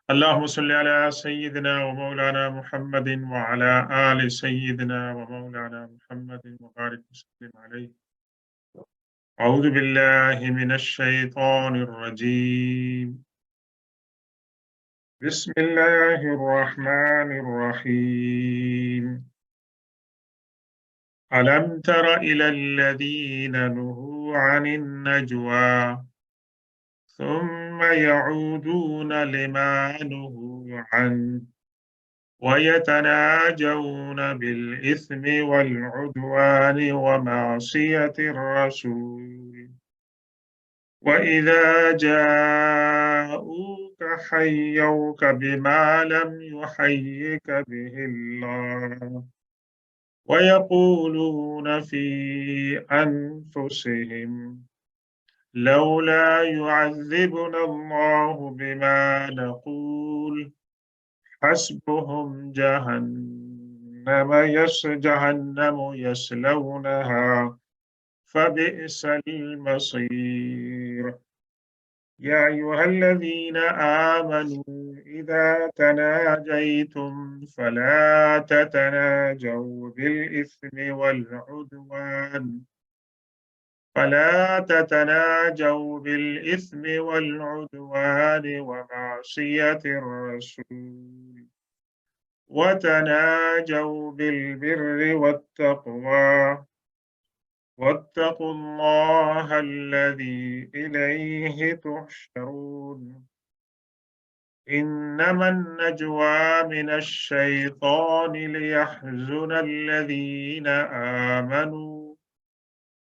اللهم صل على سيدنا ومولانا محمد وعلى آل سيدنا ومولانا محمد وبارك وسلم عليه. أعوذ بالله من الشيطان الرجيم. بسم الله الرحمن الرحيم. ألم تر إلى الذين نهوا عن النجوى ثم يعودون لما نهوا عنه ويتناجون بالإثم والعدوان ومعصية الرسول وإذا جاءوك حيوك بما لم يحيك به الله ويقولون في أنفسهم لولا يعذبنا الله بما نقول حسبهم جهنم يصلونها فبئس المصير. يا أيها الذين آمنوا إذا تناجيتم فلا تتناجوا بالإثم والعدوان ومعصية الرسول وتناجوا بالبر والتقوى واتقوا الله الذي إليه تحشرون. إنما النجوى من الشيطان ليحزن الذين آمنوا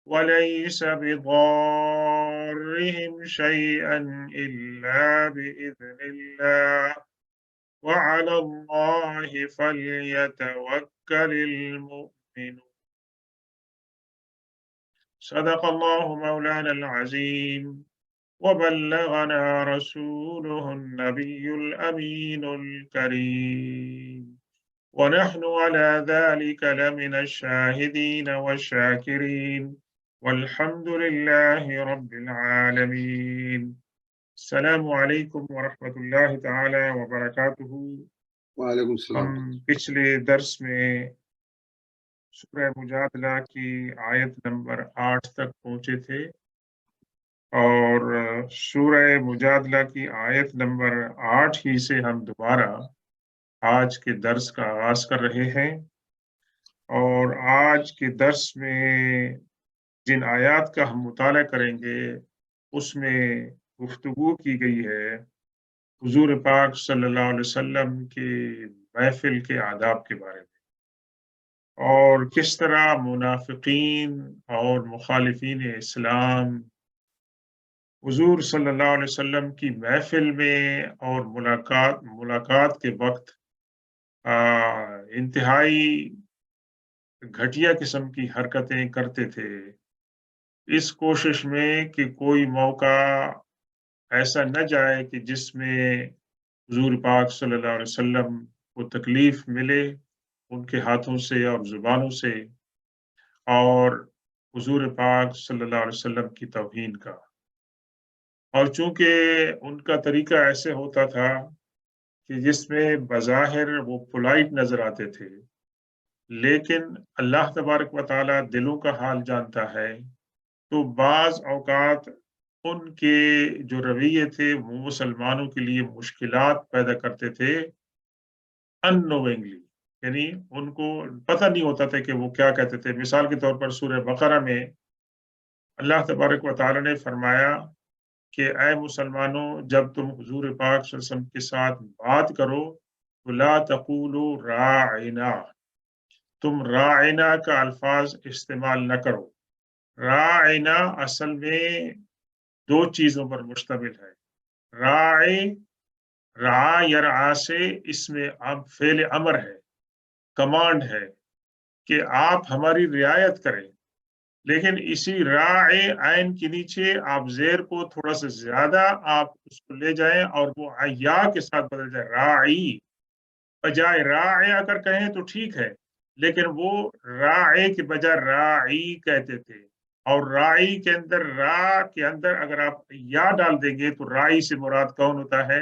وليس بضارهم شيئا إلا بإذن الله وعلى الله فليتوكل المؤمنون. صدق الله مولانا العظيم وبلغنا رسوله النبي الأمين الكريم ونحن على ذلك لمن الشاهدين والشاكرين والحمد لله رب العالمين. السلام علیکم ورحمۃ اللہ تعالی وبرکاتہ۔ وعلیکم السلام۔ ہم پچھلے درس میں سورہ مجادلہ کی آیت نمبر 8 تک پہنچے تھے اور سورہ مجادلہ کی آیت نمبر 8 ہی سے ہم دوبارہ آج کے درس کا آغاز کر رہے ہیں، اور آج کے درس میں جن آیات کا ہم مطالعہ کریں گے اس میں گفتگو کی گئی ہے حضور پاک صلی اللہ علیہ وسلم کے محفل کے آداب کے بارے میں، اور کس طرح منافقین اور مخالفین اسلام حضور صلی اللہ علیہ وسلم کی محفل میں اور ملاقات کے وقت انتہائی گھٹیا قسم کی حرکتیں کرتے تھے، اس کوشش میں کہ کوئی موقع ایسا نہ جائے کہ جس میں حضور پاک صلی اللہ علیہ وسلم کو تکلیف ملے ان کے ہاتھوں سے اور زبانوں سے، اور حضور پاک صلی اللہ علیہ وسلم کی توہین کا۔ اور چونکہ ان کا طریقہ ایسے ہوتا تھا کہ جس میں بظاہر وہ پولائٹ نظر آتے تھے، لیکن اللہ تبارک و تعالیٰ دلوں کا حال جانتا ہے، تو بعض اوقات ان کے جو رویے تھے وہ مسلمانوں کے لیے مشکلات پیدا کرتے تھے اننوینگلی، یعنی ان کو پتہ نہیں ہوتا تھا کہ وہ کیا کہتے تھے۔ مثال کے طور پر سورہ بقرہ میں اللہ تبارک و تعالیٰ نے فرمایا کہ اے مسلمانوں، جب تم حضور پاک صلی اللہ علیہ وسلم کے ساتھ بات کرو تو لا تقولوا راعنا، تم راعنا کا الفاظ استعمال نہ کرو۔ راعنا اصل میں 2 چیزوں پر مشتمل ہے۔ رعا یرعا سے اس میں فعل امر ہے، کمانڈ ہے کہ آپ ہماری رعایت کریں، لیکن اسی راعی عین کے نیچے آپ زیر کو تھوڑا سا زیادہ آپ اس کو لے جائیں اور وہ یا کے ساتھ بدل جائے، راعی بجائے راعی اگر کہیں تو ٹھیک ہے، لیکن وہ راعی کے بجائے راعی کہتے تھے، اور راعی کے اندر را کے اندر اگر آپ یا ڈال دیں گے تو راعی سے مراد کون ہوتا ہے؟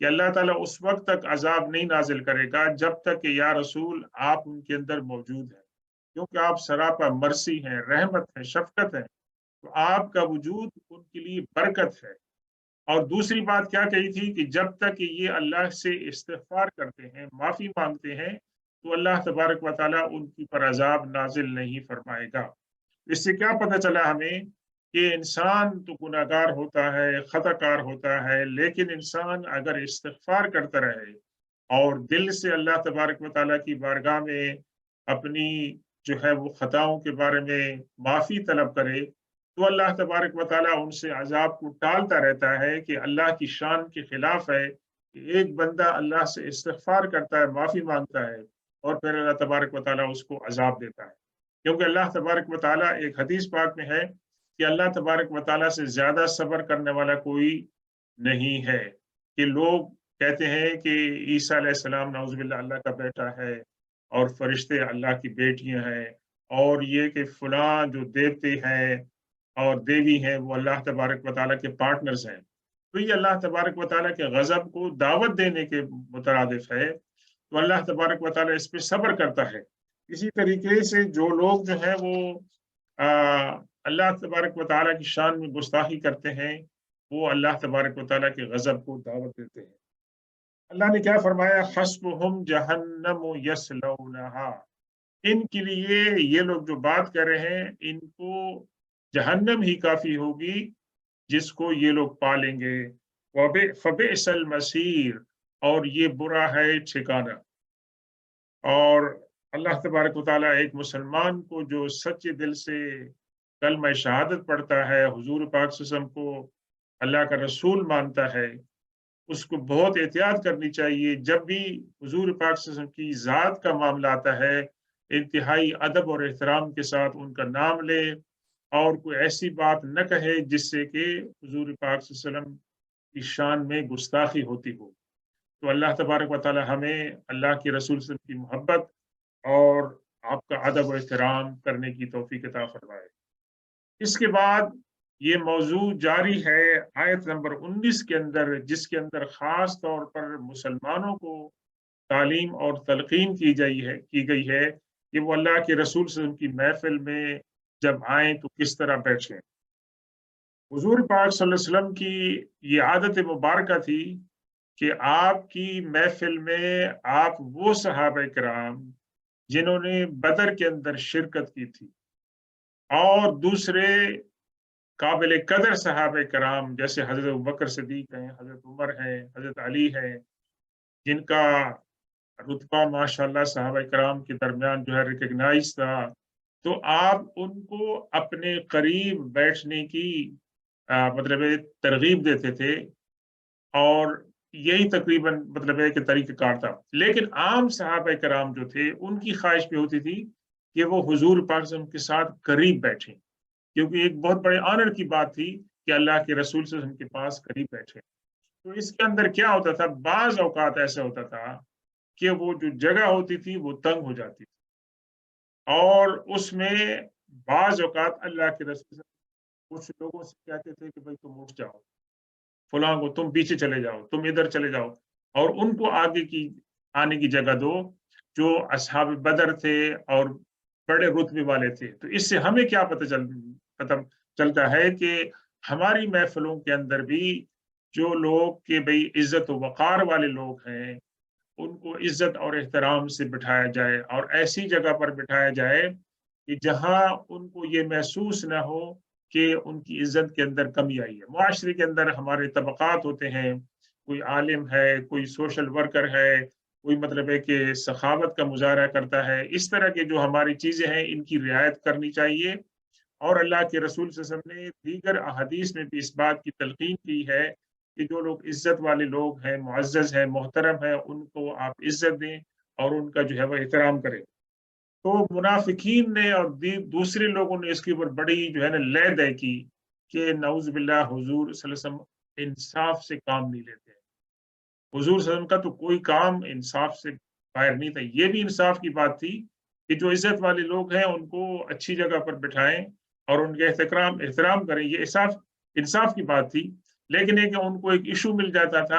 کہ اللہ تعالیٰ اس وقت تک عذاب نہیں نازل کرے گا جب تک کہ یا رسول آپ ان کے اندر موجود ہیں، کیونکہ آپ سراپا مرسی ہیں، رحمت ہیں، شفقت ہیں، تو آپ کا وجود ان کے لیے برکت ہے۔ اور دوسری بات کیا کہی تھی کہ جب تک یہ اللہ سے استغفار کرتے ہیں، معافی مانگتے ہیں، تو اللہ تبارک و تعالیٰ ان کی پر عذاب نازل نہیں فرمائے گا۔ اس سے کیا پتہ چلا ہمیں کہ انسان تو گناہگار ہوتا ہے، خطا کار ہوتا ہے، لیکن انسان اگر استغفار کرتا رہے اور دل سے اللہ تبارک و تعالیٰ کی بارگاہ میں اپنی جو ہے وہ خطاؤں کے بارے میں معافی طلب کرے، تو اللہ تبارک و تعالیٰ ان سے عذاب کو ٹالتا رہتا ہے کہ اللہ کی شان کے خلاف ہے کہ ایک بندہ اللہ سے استغفار کرتا ہے، معافی مانگتا ہے، اور پھر اللہ تبارک و تعالیٰ اس کو عذاب دیتا ہے۔ کیونکہ اللہ تبارک و تعالیٰ ایک حدیث پاک میں ہے کہ اللہ تبارک و تعالیٰ سے زیادہ صبر کرنے والا کوئی نہیں ہے۔ کہ لوگ کہتے ہیں کہ عیسیٰ علیہ السلام نعوذ باللہ اللہ کا بیٹا ہے اور فرشتے اللہ کی بیٹیاں ہیں، اور یہ کہ فلاں جو دیوتے ہیں اور دیوی ہیں وہ اللہ تبارک و تعالیٰ کے پارٹنرز ہیں، تو یہ اللہ تبارک و تعالیٰ کے غضب کو دعوت دینے کے مترادف ہے، تو اللہ تبارک و تعالیٰ اس پہ صبر کرتا ہے۔ اسی طریقے سے جو لوگ جو ہے وہ اللہ تبارک و تعالیٰ کی شان میں گستاخی کرتے ہیں، وہ اللہ تبارک و تعالیٰ کے غضب کو دعوت دیتے ہیں۔ اللہ نے کیا فرمایا؟ حسبہم جہنم یصلونہا، ان کے لیے یہ لوگ جو بات کر رہے ہیں ان کو جہنم ہی کافی ہوگی جس کو یہ لوگ پالیں گے۔ فبئس المصیر، اور یہ برا ہے ٹھکانہ۔ اور اللہ تبارک و تعالیٰ ایک مسلمان کو جو سچے دل سے کلمہ شہادت پڑھتا ہے، حضور پاک صلی اللہ علیہ وسلم کو اللہ کا رسول مانتا ہے، اس کو بہت احتیاط کرنی چاہیے۔ جب بھی حضور پاک صلی اللہ علیہ وسلم کی ذات کا معاملہ آتا ہے، انتہائی ادب اور احترام کے ساتھ ان کا نام لے، اور کوئی ایسی بات نہ کہے جس سے کہ حضور پاک صلی اللہ علیہ وسلم کی شان میں گستاخی ہوتی ہو۔ تو اللہ تبارک و تعالی ہمیں اللہ کے رسول صلی اللہ علیہ وسلم کی محبت اور آپ کا ادب و احترام کرنے کی توفیق عطا فرمائے۔ اس کے بعد یہ موضوع جاری ہے آیت نمبر 19 کے اندر، جس کے اندر خاص طور پر مسلمانوں کو تعلیم اور تلقین کی گئی ہے کہ وہ اللہ کے رسول صلی اللہ علیہ وسلم کی محفل میں جب آئیں تو کس طرح بیٹھیں۔ حضور پاک صلی اللہ علیہ وسلم کی یہ عادت مبارکہ تھی کہ آپ کی محفل میں آپ وہ صحابہ کرام جنہوں نے بدر کے اندر شرکت کی تھی اور دوسرے قابل قدر صحابہ کرام جیسے حضرت ابوبکر صدیق ہیں، حضرت عمر ہیں، حضرت علی ہیں، جن کا رتبہ ماشاءاللہ صحابہ کرام کے درمیان جو ہے ریکگنائز تھا، تو آپ ان کو اپنے قریب بیٹھنے کی مطلب ترغیب دیتے تھے، اور یہی تقریباً مطلب ہے کہ طریقہ کار تھا۔ لیکن عام صحابہ کرام جو تھے ان کی خواہش بھی ہوتی تھی کہ وہ حضور پاک صلی اللہ علیہ وسلم کے ساتھ قریب بیٹھیں، کیونکہ ایک بہت بڑے آنر کی بات تھی کہ اللہ کے رسول صلی اللہ علیہ وسلم کے پاس قریب بیٹھے۔ تو اس کے اندر کیا ہوتا تھا؟ بعض اوقات ایسا ہوتا تھا کہ وہ جو جگہ ہوتی تھی وہ تنگ ہو جاتی تھی، اور اس میں بعض اوقات اللہ کے رسول کچھ لوگوں سے کہتے تھے کہ بھائی تم اٹھ جاؤ، فلاں کو تم پیچھے چلے جاؤ، تم ادھر چلے جاؤ، اور ان کو آگے کی آنے کی جگہ دو جو اصحاب بدر تھے اور بڑے رتبے والے تھے۔ تو اس سے ہمیں کیا پتہ چلتا ہے کہ ہماری محفلوں کے اندر بھی جو لوگ کہ بھئی عزت و وقار والے لوگ ہیں ان کو عزت اور احترام سے بٹھایا جائے، اور ایسی جگہ پر بٹھایا جائے کہ جہاں ان کو یہ محسوس نہ ہو کہ ان کی عزت کے اندر کمی آئی ہے۔ معاشرے کے اندر ہمارے طبقات ہوتے ہیں، کوئی عالم ہے، کوئی سوشل ورکر ہے، کوئی مطلب ہے کہ سخاوت کا مظاہرہ کرتا ہے۔ اس طرح کے جو ہماری چیزیں ہیں ان کی رعایت کرنی چاہیے، اور اللہ کے رسول صلی اللہ علیہ وسلم نے دیگر احادیث میں بھی اس بات کی تلقین کی ہے کہ جو لوگ عزت والے لوگ ہیں، معزز ہیں، محترم ہیں، ان کو آپ عزت دیں اور ان کا جو ہے وہ احترام کریں۔ تو منافقین نے اور دوسرے لوگوں نے اس کے اوپر بڑی جو ہے نا لے دے کی کہ نعوذ باللہ حضور صلی اللہ علیہ وسلم انصاف سے کام نہیں لیتے۔ حضور صلی اللہ علیہ وسلم کا تو کوئی کام انصاف سے باہر نہیں تھا۔ یہ بھی انصاف کی بات تھی کہ جو عزت والے لوگ ہیں ان کو اچھی جگہ پر بٹھائیں اور ان کے احترام کریں، یہ انصاف کی بات تھی۔ لیکن کہ ان کو ایک ایشو مل جاتا تھا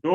2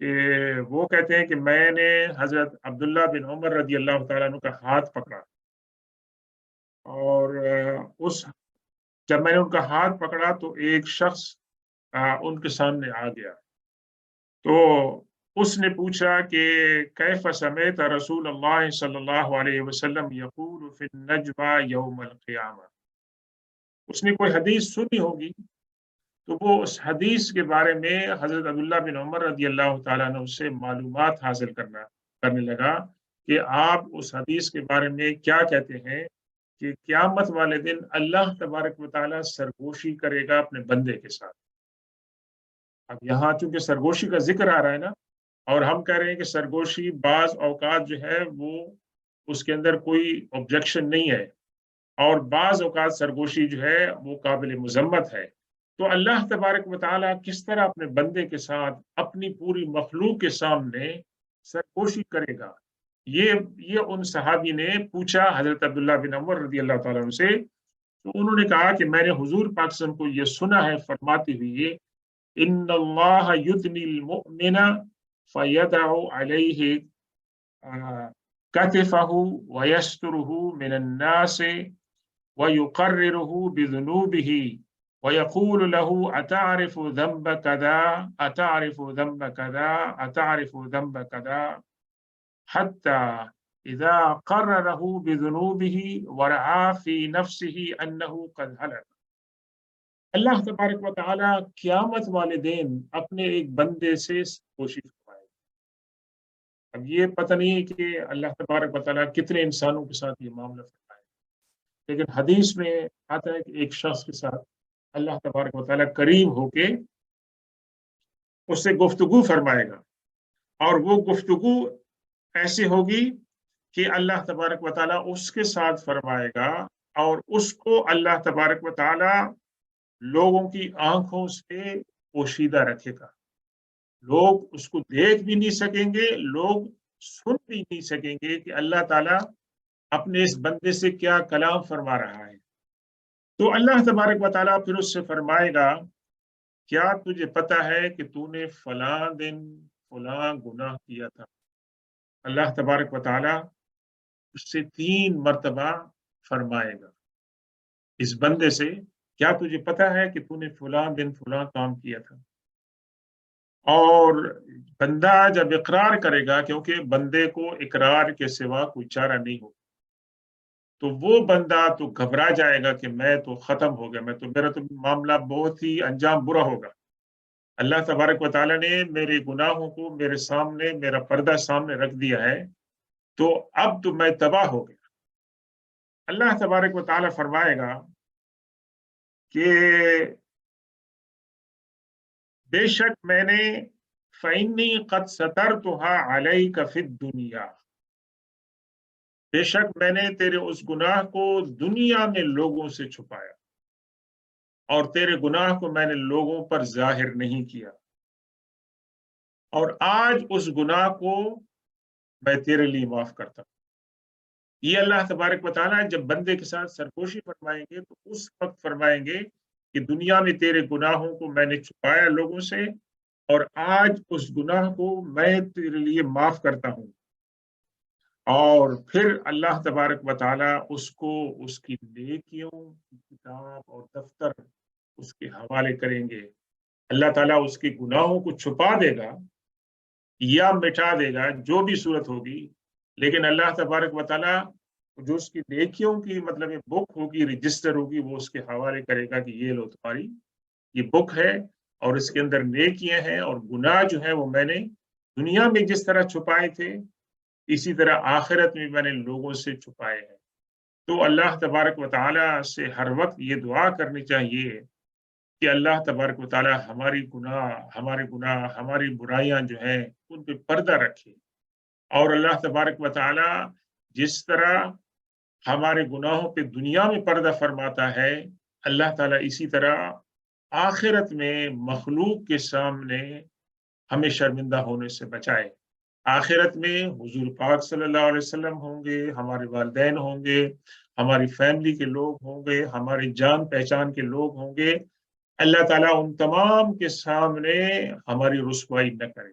کہ وہ کہتے ہیں کہ میں نے حضرت عبداللہ بن عمر رضی اللہ تعالیٰ عنہ کا ہاتھ پکڑا، اور اس جب میں نے ان کا ہاتھ پکڑا تو ایک شخص ان کے سامنے آ گیا، تو اس نے پوچھا کہ کیف سمیت رسول اللہ صلی اللہ علیہ وسلم یقول فی النجوى یوم القیامہ، اس نے کوئی حدیث سنی ہوگی، تو وہ اس حدیث کے بارے میں حضرت عبداللہ بن عمر رضی اللہ تعالیٰ عنہ سے معلومات حاصل کرنے لگا کہ آپ اس حدیث کے بارے میں کیا کہتے ہیں کہ قیامت والے دن اللہ تبارک و تعالیٰ سرگوشی کرے گا اپنے بندے کے ساتھ۔ اب یہاں چونکہ سرگوشی کا ذکر آ رہا ہے نا، اور ہم کہہ رہے ہیں کہ سرگوشی بعض اوقات جو ہے وہ اس کے اندر کوئی آبجیکشن نہیں ہے، اور بعض اوقات سرگوشی جو ہے وہ قابل مذمت ہے۔ تو اللہ تبارک و تعالیٰ کس طرح اپنے بندے کے ساتھ اپنی پوری مخلوق کے سامنے سرگوشی کرے گا، یہ ان صحابی نے پوچھا حضرت عبداللہ بن عمر رضی اللہ تعالیٰ عنہ سے۔ تو انہوں نے کہا کہ میں نے حضور پاک صلی اللہ علیہ وسلم کو یہ سنا ہے فرماتے ہوئے، ان اللہ یدنی المؤمن فیدع علیہ کتفہ ویسترہ من الناس ويقرره بذنوبه ويقول له أتعرف ذنب كذا أتعرف ذنب كذا أتعرف ذنب كذا حتى إذا قرره بذنوبه ورعى في نفسه أنه قد هلك۔ اللہ تبارک و تعالیٰ قیامت والے دن اپنے ایک بندے سے کوشش کرائے۔ اب یہ پتہ نہیں کہ اللہ تبارک و تعالیٰ کتنے انسانوں کے ساتھ یہ معاملہ فرمائے، لیکن حدیث میں آتا ہے کہ ایک شخص کے ساتھ اللہ تبارک و تعالیٰ قریب ہو کے اس سے گفتگو فرمائے گا، اور وہ گفتگو ایسی ہوگی کہ اللہ تبارک و تعالیٰ اس کے ساتھ فرمائے گا، اور اس کو اللہ تبارک و تعالیٰ لوگوں کی آنکھوں سے پوشیدہ رکھے گا، لوگ اس کو دیکھ بھی نہیں سکیں گے، لوگ سن بھی نہیں سکیں گے کہ اللہ تعالیٰ اپنے اس بندے سے کیا کلام فرما رہا ہے۔ تو اللہ تبارک و تعالیٰ پھر اس سے فرمائے گا، کیا تجھے پتا ہے کہ تو نے فلاں دن فلاں گناہ کیا تھا؟ اللہ تبارک و تعالیٰ اس سے 3 مرتبہ فرمائے گا اس بندے سے، کیا تجھے پتا ہے کہ تو نے فلاں دن فلاں کام کیا تھا؟ اور بندہ جب اقرار کرے گا، کیونکہ بندے کو اقرار کے سوا کوئی چارہ نہیں ہو، تو وہ بندہ تو گھبرا جائے گا کہ میں تو ختم ہو گیا، میرا تو معاملہ بہت ہی انجام برا ہوگا۔ اللہ تبارک و تعالیٰ نے میرے گناہوں کو میرے سامنے، میرا پردہ سامنے رکھ دیا ہے، تو اب تو میں تباہ ہو گیا۔ اللہ تبارک و تعالیٰ فرمائے گا کہ بے شک میں نے فَإِنِّي قَدْ سَتَرْتُهَا عَلَيْكَ فِي الدُّنْيَا، بے شک میں نے تیرے اس گناہ کو دنیا میں لوگوں سے چھپایا، اور تیرے گناہ کو میں نے لوگوں پر ظاہر نہیں کیا، اور آج اس گناہ کو میں تیرے لیے معاف کرتا ہوں۔ یہ اللہ تبارک و تعالیٰ جب بندے کے ساتھ سرگوشی فرمائیں گے تو اس وقت فرمائیں گے کہ دنیا میں تیرے گناہوں کو میں نے چھپایا لوگوں سے، اور آج اس گناہ کو میں تیرے لیے معاف کرتا ہوں۔ اور پھر اللہ تبارک و تعالیٰ اس کو اس کی نیکیوں کی کتاب اور دفتر اس کے حوالے کریں گے۔ اللہ تعالیٰ اس کے گناہوں کو چھپا دے گا یا مٹا دے گا، جو بھی صورت ہوگی، لیکن اللہ تبارک و تعالیٰ جو اس کی نیکیوں کی مطلب یہ بک ہوگی، رجسٹر ہوگی، وہ اس کے حوالے کرے گا کہ یہ لو تمہاری یہ بک ہے، اور اس کے اندر نیکیاں ہیں، اور گناہ جو ہیں وہ میں نے دنیا میں جس طرح چھپائے تھے اسی طرح آخرت میں میں نے لوگوں سے چھپائے ہیں۔ تو اللہ تبارک و تعالیٰ سے ہر وقت یہ دعا کرنی چاہیے کہ اللہ تبارک و تعالیٰ ہمارے گناہ ہماری برائیاں جو ہیں ان پہ پردہ رکھے، اور اللہ تبارک و تعالیٰ جس طرح ہمارے گناہوں پہ دنیا میں پردہ فرماتا ہے، اللہ تعالیٰ اسی طرح آخرت میں مخلوق کے سامنے ہمیں شرمندہ ہونے سے بچائے۔ آخرت میں حضور پاک صلی اللہ علیہ وسلم ہوں گے، ہمارے والدین ہوں گے، ہماری فیملی کے لوگ ہوں گے، ہمارے جان پہچان کے لوگ ہوں گے، اللہ تعالیٰ ان تمام کے سامنے ہماری رسوائی نہ کرے۔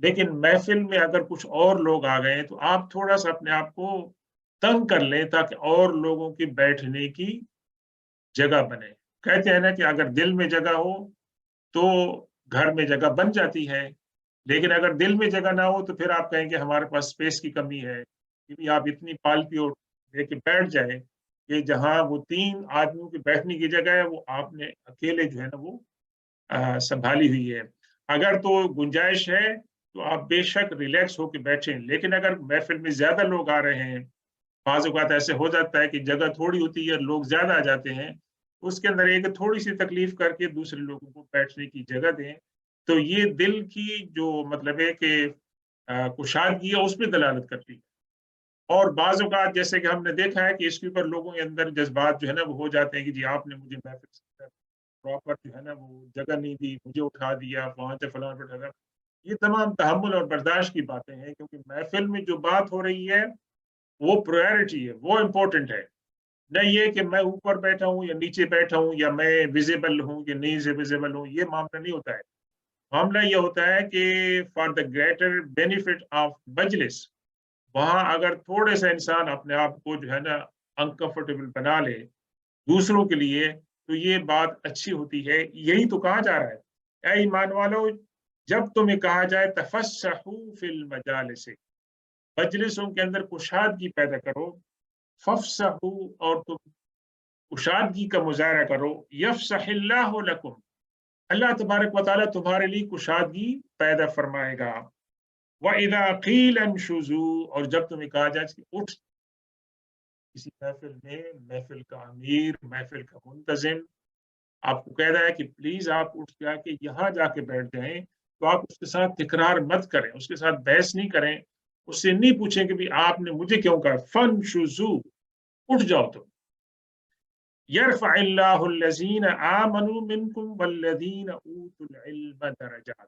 لیکن محفل میں اگر کچھ اور لوگ آ گئے تو آپ تھوڑا سا اپنے آپ کو تنگ کر لیں تاکہ اور لوگوں کی بیٹھنے کی جگہ بنے. کہتے ہیں نا کہ اگر دل میں جگہ ہو تو گھر میں جگہ بن جاتی ہے، لیکن اگر دل میں جگہ نہ ہو تو پھر آپ کہیں گے ہمارے پاس اسپیس کی کمی ہے، کیونکہ آپ اتنی پالتی اور لے کے بیٹھ جائیں کہ جہاں وہ 3 آدمیوں کی بیٹھنے کی جگہ ہے وہ آپ نے اکیلے جو ہے نا وہ سنبھالی ہوئی ہے. اگر تو گنجائش ہے تو آپ بے شک ریلیکس ہو کے بیٹھیں، لیکن اگر محفل میں زیادہ لوگ آ رہے ہیں، بعض اوقات ایسے ہو جاتا ہے کہ جگہ تھوڑی ہوتی ہے، لوگ زیادہ آ جاتے ہیں، اس کے اندر ایک تھوڑی سی تکلیف کر کے دوسرے لوگوں کو بیٹھنے کی جگہ دیں، تو یہ دل کی جو مطلب ہے کہ کشادگی ہے اس پہ دلالت کرتی ہے. اور بعض اوقات جیسے کہ ہم نے دیکھا ہے کہ اس کے اوپر لوگوں کے اندر جذبات جو ہے نا وہ ہو جاتے ہیں کہ جی آپ نے مجھے محفل سے پراپر جو ہے نا وہ جگہ نہیں دی، مجھے اٹھا دیا وہاں سے فلاں پہ ٹھہرا. یہ تمام تحمل اور برداشت کی باتیں ہیں، کیونکہ محفل میں جو بات ہو رہی ہے وہ پرائرٹی ہے، وہ امپورٹنٹ ہے. نہ یہ کہ میں اوپر بیٹھا ہوں یا نیچے بیٹھا ہوں یا میں ویزیبل ہوں یا نہیں ویزیبل ہوں، یہ معاملہ نہیں ہوتا ہے. معاملہ یہ ہوتا ہے کہ for the greater benefit of مجلس، وہاں اگر تھوڑے سا انسان اپنے آپ کو جو ہے نا انکمفرٹیبل بنا لے دوسروں کے لیے تو یہ بات اچھی ہوتی ہے. یہی تو کہا جا رہا ہے اے ایمان والو، جب تمہیں کہا جائے تفسحوا فی المجالس، مجلسوں کے اندر کشادگی پیدا کرو، فافسحوا اور تم کشادگی کا مظاہرہ کرو، یفسح اللہ لکم، اللہ تبارک و تعالیٰ تمہارے لیے کشادگی پیدا فرمائے گا. وَإِذَا قِيلَ انشُزُوا، اور جب تمہیں کہا جائے کہ اٹھ، کسی محفل میں محفل کا امیر، محفل کا منتظم آپ کو کہہ رہا ہے کہ پلیز آپ اٹھ جا کے یہاں جا کے بیٹھ جائیں، تو آپ اس کے ساتھ تکرار مت کریں، اس کے ساتھ بحث نہیں کریں، اس سے نہیں پوچھیں کہ بھی آپ نے مجھے کیوں کہا. فَانشُزُوا، اٹھ جاؤ تم. يرفع اللہ الذین آمنوا منکم والذین اوتوا العلم درجات.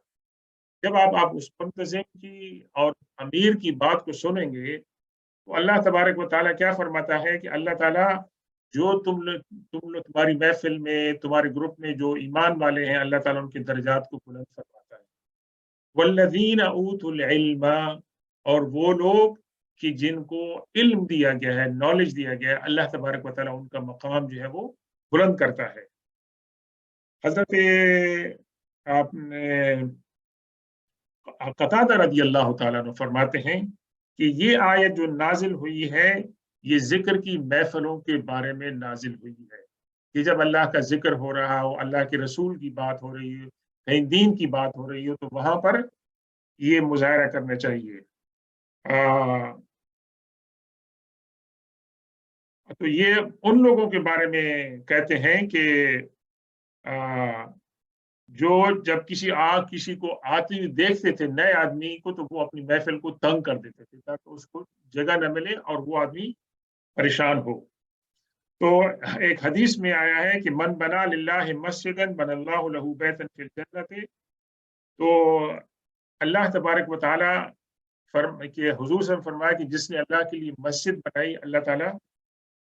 جب آپ اس منتظم کی اور امیر کی بات کو سنیں گے تو اللہ تبارک و تعالیٰ کیا فرماتا ہے کہ اللہ تعالیٰ جو تمہاری محفل میں تمہارے گروپ میں جو ایمان والے ہیں اللہ تعالیٰ ان کے درجات کو بلند فرماتا ہے. والذین اوتوا العلم، اور وہ لوگ کہ جن کو علم دیا گیا ہے، نالج دیا گیا ہے، اللہ تبارک و تعالیٰ ان کا مقام جو ہے وہ بلند کرتا ہے. حضرت آپ نے قتادہ رضی اللہ تعالیٰ عنہ فرماتے ہیں کہ یہ آیت جو نازل ہوئی ہے یہ ذکر کی محفلوں کے بارے میں نازل ہوئی ہے کہ جب اللہ کا ذکر ہو رہا ہو، اللہ کے رسول کی بات ہو رہی ہے، کہیں دین کی بات ہو رہی ہو، تو وہاں پر یہ مظاہرہ کرنا چاہیے. تو یہ ان لوگوں کے بارے میں کہتے ہیں کہ جو جب کسی کو آتے ہوئے دیکھتے تھے نئے آدمی کو تو وہ اپنی محفل کو تنگ کر دیتے تھے تاکہ اس کو جگہ نہ ملے اور وہ آدمی پریشان ہو. تو ایک حدیث میں آیا ہے کہ من بنا للہ مسجدا بن اللہ لہ بیتا فی الجنت، تو اللہ تبارک و تعالیٰ کہ حضور صلی اللہ علیہ وسلم فرمایا کہ جس نے اللہ کے لیے مسجد بنائی اللہ تعالیٰ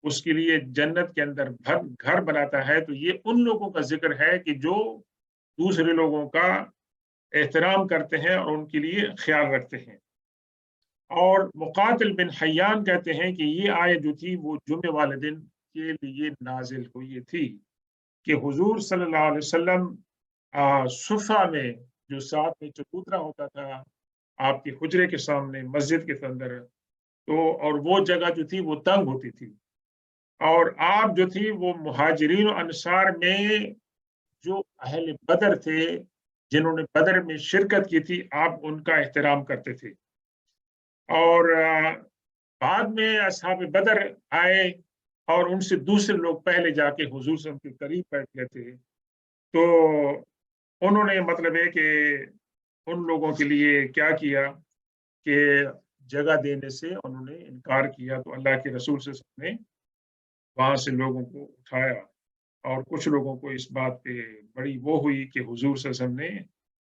اس کے لیے جنت کے اندر گھر بناتا ہے. تو یہ ان لوگوں کا ذکر ہے کہ جو دوسرے لوگوں کا احترام کرتے ہیں اور ان کے لیے خیال رکھتے ہیں. اور مقاتل بن حیان کہتے ہیں کہ یہ آیت جو تھی وہ جمعے والے دن کے لیے نازل ہوئی تھی کہ حضور صلی اللہ علیہ وسلم صفہ میں جو ساتھ میں چبوترا ہوتا تھا آپ کے حجرے کے سامنے مسجد کے اندر، تو اور وہ جگہ جو تھی وہ تنگ ہوتی تھی، اور آپ جو تھی وہ مہاجرین و انصار میں جو اہل بدر تھے جنہوں نے بدر میں شرکت کی تھی آپ ان کا احترام کرتے تھے. اور بعد میں اصحاب بدر آئے اور ان سے دوسرے لوگ پہلے جا کے حضور صلی اللہ علیہ وسلم کے قریب بیٹھ گئے تھے، تو انہوں نے مطلب ہے کہ ان لوگوں کے لیے کیا کیا کہ جگہ دینے سے انہوں نے انکار کیا. تو اللہ کے رسول صلی اللہ علیہ وسلم نے وہاں سے لوگوں کو اٹھایا اور کچھ لوگوں کو اس بات پہ بڑی وہ ہوئی کہ حضور صلی اللہ علیہ وسلم نے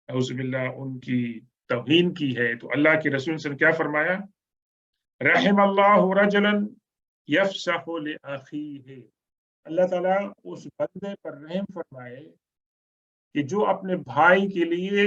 اعوذ باللہ ان کی توہین کی ہے. تو اللہ کے رسول صلی اللہ علیہ وسلم کیا فرمایا؟ رحم اللہ رجلا یفسح لاخیہ، اللہ تعالیٰ اس بندے پر رحم فرمائے کہ جو اپنے بھائی کے لیے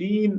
3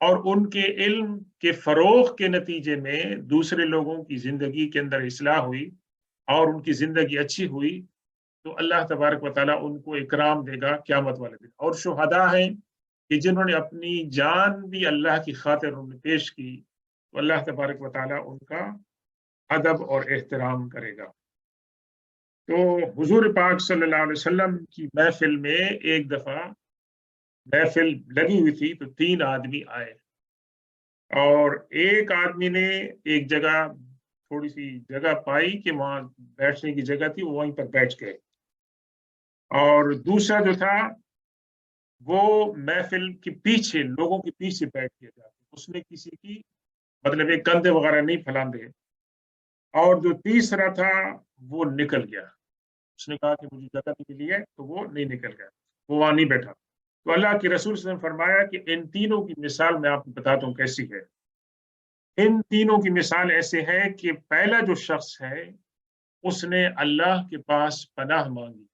اور ان کے علم کے فروغ کے نتیجے میں دوسرے لوگوں کی زندگی کے اندر اصلاح ہوئی اور ان کی زندگی اچھی ہوئی، تو اللہ تبارک و تعالیٰ ان کو اکرام دے گا قیامت والے دن۔ اور شہداء ہیں کہ جنہوں نے اپنی جان بھی اللہ کی خاطر انہوں نے پیش کی، تو اللہ تبارک و تعالیٰ ان کا ادب اور احترام کرے گا۔ تو حضور پاک صلی اللہ علیہ وسلم کی محفل میں ایک دفعہ محفل لگی ہوئی تھی، تو 3 آدمی آئے، اور ایک آدمی نے ایک جگہ تھوڑی سی جگہ پائی کہ وہاں بیٹھنے کی جگہ تھی، وہ وہیں پر بیٹھ گئے، اور دوسرا جو تھا وہ محفل کے پیچھے لوگوں کے پیچھے بیٹھ کے جاتے، اس نے کسی کی مطلب ایک کندھے وغیرہ نہیں پھیلاندے، اور جو تیسرا تھا وہ نکل گیا، اس نے کہا کہ مجھے جگہ نہیں ملی ہے، تو وہ نہیں نکل گیا، وہ وہاں نہیں بیٹھا۔ تو اللہ کے رسول صلی اللہ علیہ وسلم نے فرمایا کہ ان تینوں کی مثال میں آپ کو بتاتا ہوں کیسی ہے۔ ان تینوں کی مثال ایسے ہے کہ پہلا جو شخص ہے اس نے اللہ کے پاس پناہ مانگی،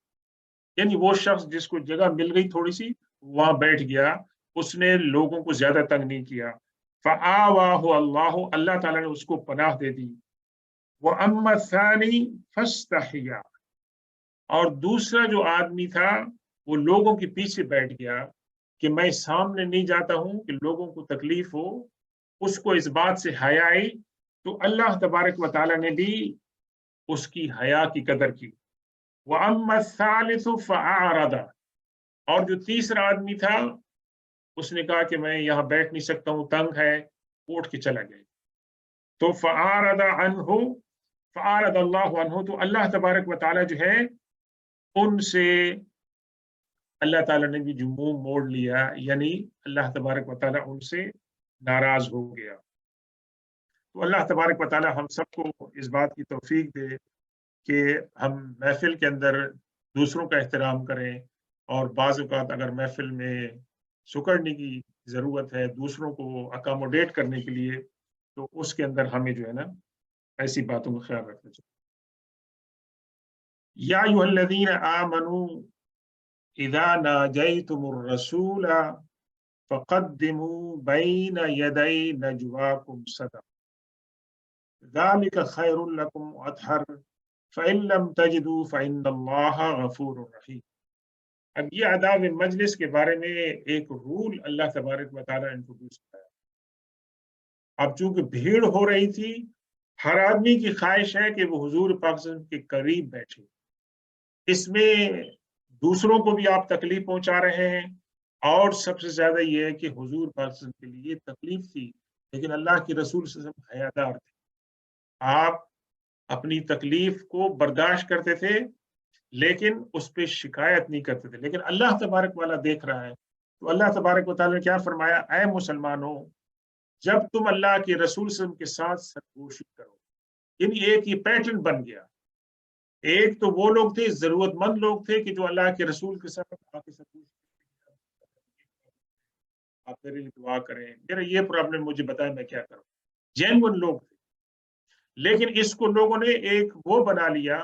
یعنی وہ شخص جس کو جگہ مل گئی تھوڑی سی، وہاں بیٹھ گیا، اس نے لوگوں کو زیادہ تنگ نہیں کیا، فآواہ اللہ، اللہ تعالیٰ نے اس کو پناہ دے دی۔ وَأَمَّا الثَّانِي فَاسْتَحْيَا، اور دوسرا جو آدمی تھا وہ لوگوں کے پیچھے بیٹھ گیا کہ میں سامنے نہیں جاتا ہوں کہ لوگوں کو تکلیف ہو، اس کو اس بات سے حیا آئی، تو اللہ تبارک و تعالیٰ نے بھی اس کی حیا کی قدر کی۔ وَأَمَّا الثَّالِثُ فَأَعْرَضَ، اور جو تیسرا آدمی تھا اس نے کہا کہ میں یہاں بیٹھ نہیں سکتا ہوں، تنگ ہے، اٹھ کے چلا گیا۔ تو فَأَعْرَضَ عَنْهُ فَأَعْرَضَ اللَّهُ عَنْهُ، تو اللہ تبارک و تعالیٰ جو ہے ان سے اللہ تعالیٰ نے بھی جو منہ موڑ لیا، یعنی اللہ تبارک و تعالیٰ ان سے ناراض ہو گیا۔ تو اللہ تبارک و تعالیٰ ہم سب کو اس بات کی توفیق دے کہ ہم محفل کے اندر دوسروں کا احترام کریں، اور بعض اوقات اگر محفل میں سکڑنے کی ضرورت ہے دوسروں کو اکاموڈیٹ کرنے کے لیے، تو اس کے اندر ہمیں جو ہے نا ایسی باتوں کا خیال رکھنا چاہیے۔ یا ایھا الذین آمنوا اذا ناجیتم الرسول فقدموا بین یدی نجواکم صدقہ ذلک خیر لکم واطہر فإن لم تجدوا فإن اللہ غفور رحیم۔ اب یہ آداب مجلس کے بارے میں ایک رول اللہ تبارک و تعالیٰ انٹروڈیوس کرایا۔ اب چونکہ بھیڑ ہو رہی تھی، ہر آدمی کی خواہش ہے کہ وہ حضور پاک صلی اللہ علیہ وسلم کے قریب بیٹھے، اس میں دوسروں کو بھی آپ تکلیف پہنچا رہے ہیں، اور سب سے زیادہ یہ ہے کہ حضور پاک صلی اللہ علیہ وسلم کے لیے تکلیف تھی، لیکن اللہ کے رسول صلی اللہ علیہ وسلم حیادار تھے، آپ اپنی تکلیف کو برداشت کرتے تھے لیکن اس پہ شکایت نہیں کرتے تھے، لیکن اللہ تبارک والا دیکھ رہا ہے، تو اللہ تبارک و تعالیٰ نے کیا فرمایا، اے مسلمانوں جب تم اللہ کے رسول صلی اللہ علیہ وسلم کے ساتھ سرگوشی کرو، یعنی ایک یہ پیٹرن بن گیا، ایک تو وہ لوگ تھے ضرورت مند لوگ تھے کہ جو اللہ کے رسول کے ساتھ آ کے سرگوشی کرتے، آپ میرے لیے دعا کریں، میرا یہ پرابلم مجھے بتائیں میں کیا کروں، جینون لوگ تھے، لیکن اس کو لوگوں نے ایک وہ بنا لیا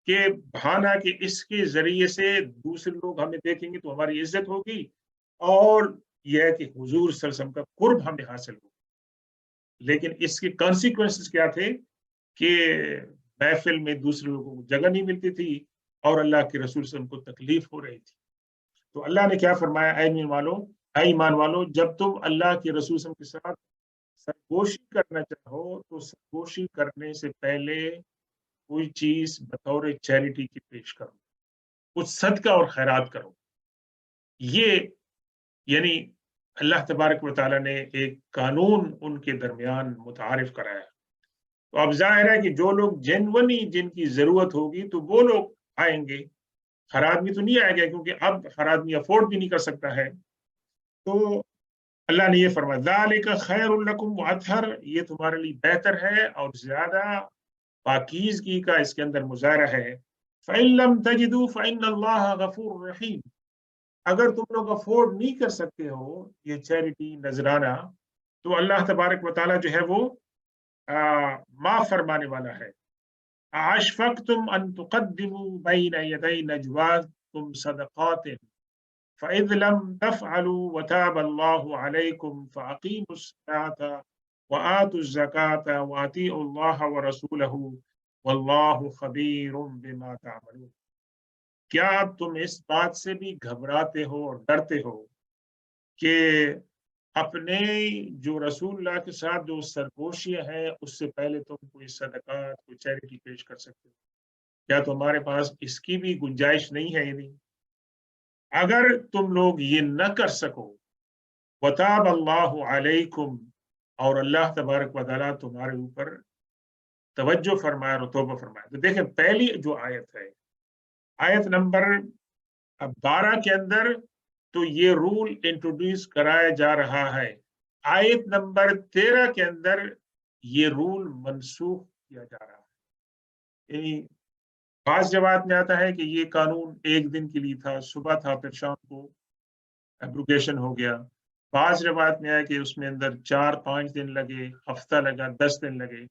کہ بہانہ کہ اس کے ذریعے سے دوسرے لوگ ہمیں دیکھیں گے تو ہماری عزت ہوگی، اور یہ ہے کہ حضور صلی اللہ علیہ وسلم کا قرب ہمیں حاصل ہوگا، لیکن اس کے کانسیکوینسز کیا تھے کہ محفل میں دوسرے لوگوں کو جگہ نہیں ملتی تھی، اور اللہ کے رسول صلی اللہ علیہ وسلم کو تکلیف ہو رہی تھی۔ تو اللہ نے کیا فرمایا، اے ایمان والو جب تم اللہ کے رسول صلی اللہ علیہ وسلم کے ساتھ سرگوشی کرنا چاہو تو سرگوشی کرنے سے پہلے کوئی چیز بطور چیریٹی کی پیش کرو، کچھ صدقہ اور خیرات کرو، یہ یعنی اللہ تبارک و تعالیٰ نے ایک قانون ان کے درمیان متعارف کرایا۔ تو اب ظاہر ہے کہ جو لوگ جینونی جن کی ضرورت ہوگی تو وہ لوگ آئیں گے، ہر آدمی تو نہیں آئے گا، کیونکہ اب ہر آدمی افورڈ بھی نہیں کر سکتا ہے۔ تو اللہ نے یہ فرمایا ذالک خیر لکم واطہر، یہ تمہارے لیے بہتر ہے اور زیادہ پاکیزگی کا اس کے اندر مظاہرہ ہے۔ فإن لم تجدوا فإن اللہ غفور رحیم، اگر تم لوگ افورڈ نہیں کر سکتے ہو یہ چیریٹی نذرانہ، تو اللہ تبارک و تعالیٰ جو ہے وہ معاف فرمانے والا ہے۔ اشفقتم ان تقدموا بین یدی نجواکم صدقات فَإِذْ لَمْ تَفْعَلُوا وَتَابَ اللَّهُ عَلَيْكُمْ فَأَقِيمُوا الصَّلَاةَ وَآتُوا الزَّكَاةَ وَأَطِيعُوا اللَّهَ وَرَسُولَهُ وَاللَّهُ خَبِيرٌ بِمَا تَعْمَلُونَ۔ کیا تم اس بات سے بھی گھبراتے ہو اور ڈرتے ہو کہ اپنے جو رسول اللہ کے ساتھ جو سرگوشیاں ہیں اس سے پہلے تم کوئی صدقات کوئی چیریٹی پیش کر سکتے ہو؟ کیا تمہارے پاس اس کی بھی گنجائش نہیں ہے؟ نہیں، اگر تم لوگ یہ نہ کر سکو، وتاب اللہ علیکم، اور اللہ تبارک و تعالیٰ تمہارے اوپر توجہ فرمائے اور توبہ فرمائے۔ تو دیکھیں پہلی جو آیت ہے، آیت نمبر 12 کے اندر تو یہ رول انٹروڈیوس کرایا جا رہا ہے، آیت نمبر 13 کے اندر یہ رول منسوخ کیا جا رہا ہے۔ یعنی بعض جواب میں آتا ہے کہ یہ قانون ایک دن کے لیے تھا، صبح تھا پھر شام کو ایبروگیشن ہو گیا۔ بعض روایت میں آیا کہ اس میں اندر 4-5 دن لگے، ہفتہ لگا، 10 دن لگے۔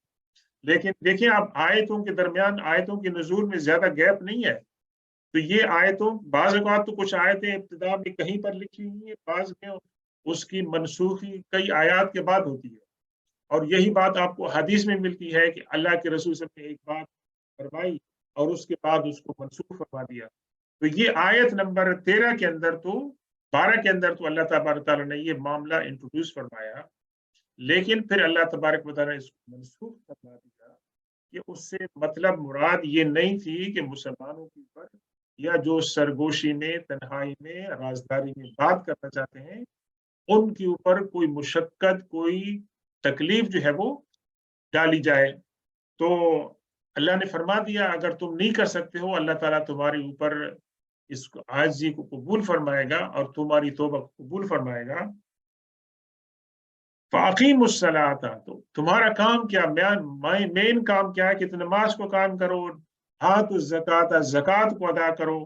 لیکن دیکھیں آپ آیتوں کے درمیان آیتوں کے نزول میں زیادہ گیپ نہیں ہے، تو یہ آیتوں بعض اوقات تو کچھ آیتیں ابتدا میں کہیں پر لکھی ہوئی ہیں، بعض میں اس کی منسوخی کئی آیات کے بعد ہوتی ہے، اور یہی بات آپ کو حدیث میں ملتی ہے کہ اللہ کے رسول صلی اللہ علیہ وسلم نے ایک بات فرمائی اور اس کے بعد اس کو منسوخ فرما دیا۔ تو یہ آیت نمبر 13 کے اندر تو 12 کے اندر تو اللہ تبارک تعالیٰ نے یہ معاملہ انٹروڈیوس فرمایا، لیکن پھر اللہ تبارک و تعالیٰ نے اس کو منسوخ فرما دیا کہ اس سے مطلب مراد یہ نہیں تھی کہ مسلمانوں کے اوپر یا جو سرگوشی میں تنہائی میں رازداری میں بات کرنا چاہتے ہیں ان کے اوپر کوئی مشقت کوئی تکلیف جو ہے وہ ڈالی جائے۔ تو اللہ نے فرما دیا اگر تم نہیں کر سکتے ہو، اللہ تعالیٰ تمہارے اوپر اس عاجزی کو قبول فرمائے گا اور تمہاری توبہ کو قبول فرمائے گا۔ فَأَقِیمُوا الصَّلَاةَ، تو تمہارا کام کیا، مین کام کیا ہے کہ تم نماز کو قائم کرو، آتوا الزکاۃ، زکوٰۃ کو ادا کرو،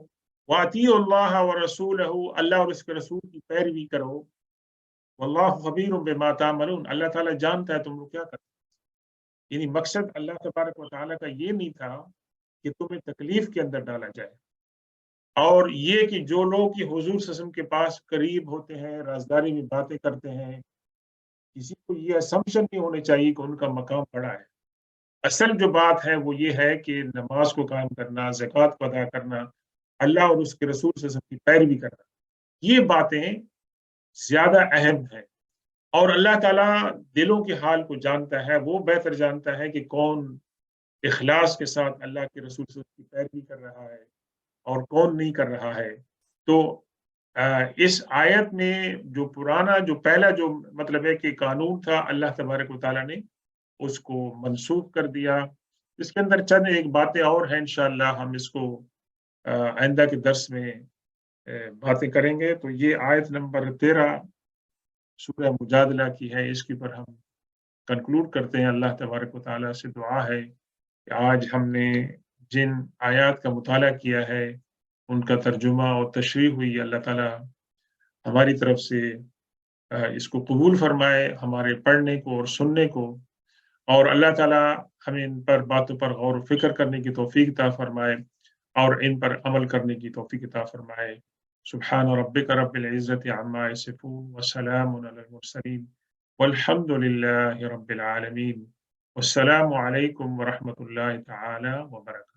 وَأَطِیعُوا اللَّهَ وَرَسُولَهُ، اللہ اور اس کے رسول کی پیروی کرو، وَاللَّهُ خَبِیرٌ بِمَا تَعْمَلُونَ، اللہ تعالیٰ جانتا ہے تم لوگ کیا کرتے ہیں۔ یعنی مقصد اللہ تبارک و تعالیٰ کا یہ نہیں تھا کہ تمہیں تکلیف کے اندر ڈالا جائے، اور یہ کہ جو لوگ کی حضور صلی اللہ علیہ وسلم کے پاس قریب ہوتے ہیں، رازداری میں باتیں کرتے ہیں، کسی کو یہ اسمپشن نہیں ہونی چاہیے کہ ان کا مقام بڑا ہے۔ اصل جو بات ہے وہ یہ ہے کہ نماز کو قائم کرنا، زکوٰۃ کو ادا کرنا، اللہ اور اس کے رسول صلی اللہ علیہ وسلم کی پیروی کرنا، یہ باتیں زیادہ اہم ہیں، اور اللہ تعالیٰ دلوں کے حال کو جانتا ہے، وہ بہتر جانتا ہے کہ کون اخلاص کے ساتھ اللہ کے رسول صلی اللہ علیہ وسلم کی پیروی کر رہا ہے اور کون نہیں کر رہا ہے۔ تو اس آیت میں جو پرانا جو پہلا جو مطلب ہے کہ قانون تھا، اللہ تبارک و تعالیٰ نے اس کو منسوخ کر دیا۔ اس کے اندر چند ایک باتیں اور ہیں، انشاءاللہ ہم اس کو آئندہ کے درس میں باتیں کریں گے۔ تو یہ آیت نمبر 13 سورہ مجادلہ کی ہے، اس کے اوپر ہم کنکلوڈ کرتے ہیں۔ اللہ تبارک و تعالیٰ سے دعا ہے کہ آج ہم نے جن آیات کا مطالعہ کیا ہے ان کا ترجمہ اور تشریح ہوئی، اللہ تعالیٰ ہماری طرف سے اس کو قبول فرمائے، ہمارے پڑھنے کو اور سننے کو، اور اللہ تعالیٰ ہمیں ان پر باتوں پر غور و فکر کرنے کی توفیق عطا فرمائے اور ان پر عمل کرنے کی توفیق عطا فرمائے۔ سبحان ربک رب العزت عما یصفون وسلام علی المرسلین والحمد للہ رب العالمین، والسلام علیکم ورحمۃ اللہ تعالی وبرکاتہ۔